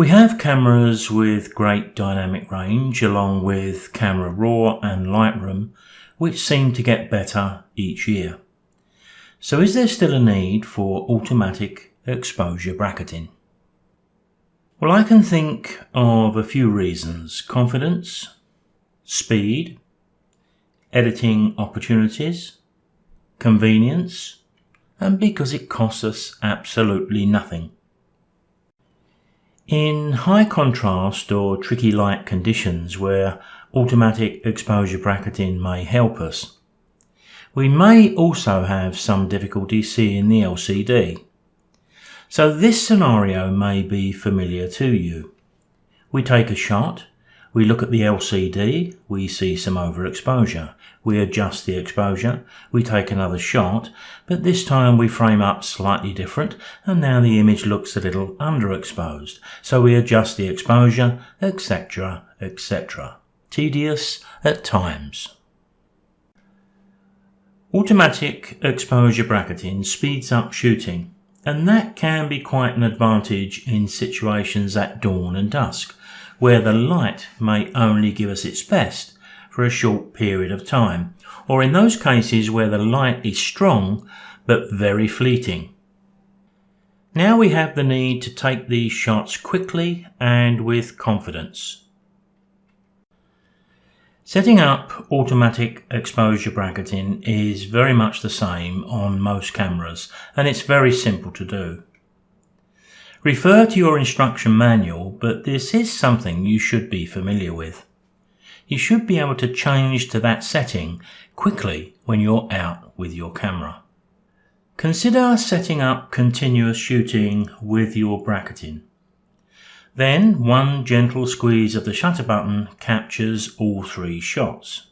We have cameras with great dynamic range along with Camera Raw and Lightroom, which seem to get better each year. So is there still a need for automatic exposure bracketing? Well, I can think of a few reasons: confidence, speed, editing opportunities, convenience, and because it costs us absolutely nothing. In high contrast or tricky light conditions where automatic exposure bracketing may help us, we may also have some difficulty seeing the LCD. So this scenario may be familiar to you. We take a shot, we look at the LCD, we see some overexposure. We adjust the exposure, we take another shot, but this time we frame up slightly different and now the image looks a little underexposed. So we adjust the exposure, etc., etc. Tedious at times. Automatic exposure bracketing speeds up shooting, and that can be quite an advantage in situations at dawn and dusk, where the light may only give us its best for a short period of time, or in those cases where the light is strong but very fleeting. Now we have the need to take these shots quickly and with confidence. Setting up automatic exposure bracketing is very much the same on most cameras, and it's very simple to do. Refer to your instruction manual, but this is something you should be familiar with. You should be able to change to that setting quickly when you're out with your camera. Consider setting up continuous shooting with your bracketing. Then one gentle squeeze of the shutter button captures all three shots.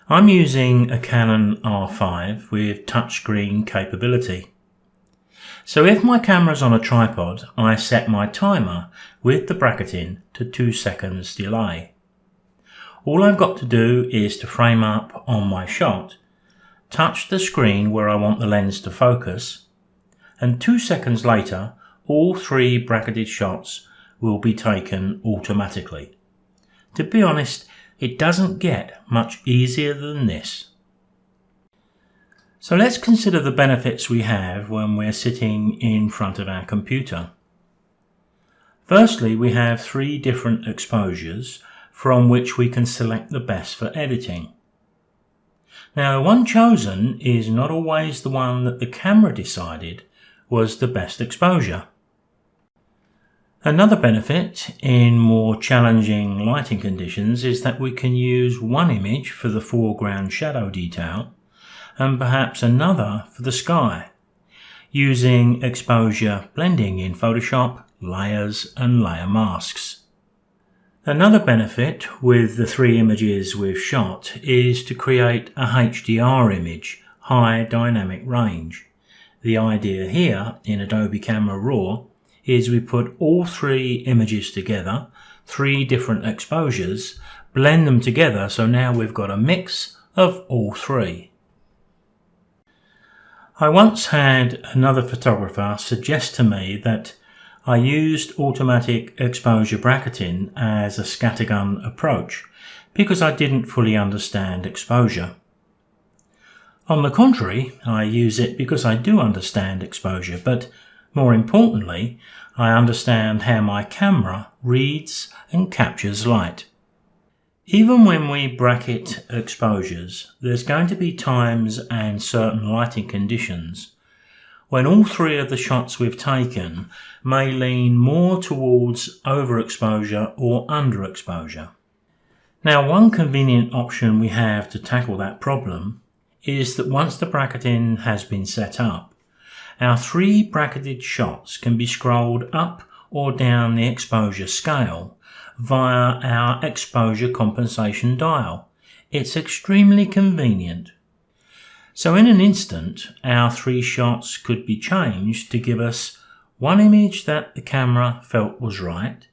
I'm using a Canon R5 with touchscreen capability. So if my camera's on a tripod, I set my timer with the bracketing to 2 seconds delay. All I've got to do is to frame up on my shot, touch the screen where I want the lens to focus, and 2 seconds later all three bracketed shots will be taken automatically. To be honest, it doesn't get much easier than this. So let's consider the benefits we have when we're sitting in front of our computer. Firstly, we have 3 different exposures from which we can select the best for editing. Now, the one chosen is not always the one that the camera decided was the best exposure. Another benefit in more challenging lighting conditions is that we can use one image for the foreground shadow detail and perhaps another for the sky, using exposure blending in Photoshop, layers and layer masks. Another benefit with the 3 images we've shot is to create a HDR image, high dynamic range. The idea here in Adobe Camera Raw is we put all 3 images together, 3 different exposures, blend them together, so now we've got a mix of all 3. I once had another photographer suggest to me that I used automatic exposure bracketing as a scattergun approach because I didn't fully understand exposure. On the contrary, I use it because I do understand exposure, but more importantly, I understand how my camera reads and captures light. Even when we bracket exposures, there's going to be times and certain lighting conditions when all 3 of the shots we've taken may lean more towards overexposure or underexposure. Now, one convenient option we have to tackle that problem is that once the bracketing has been set up, our 3 bracketed shots can be scrolled up or down the exposure scale via our exposure compensation dial. It's extremely convenient. So in an instant, our 3 shots could be changed to give us one image that the camera felt was right,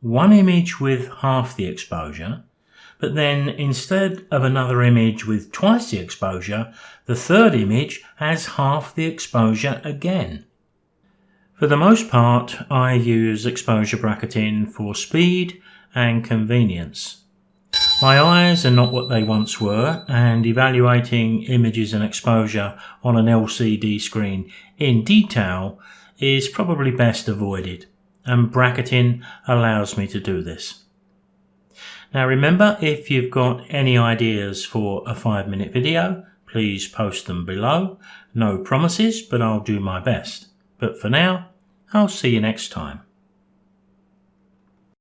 one image with half the exposure, but then instead of another image with twice the exposure, the 3rd image has half the exposure again. For the most part, I use exposure bracketing for speed and convenience. My eyes are not what they once were, and evaluating images and exposure on an LCD screen in detail is probably best avoided, and bracketing allows me to do this. Now remember, if you've got any ideas for a 5-minute video, please post them below. No promises, but I'll do my best. But for now, I'll see you next time.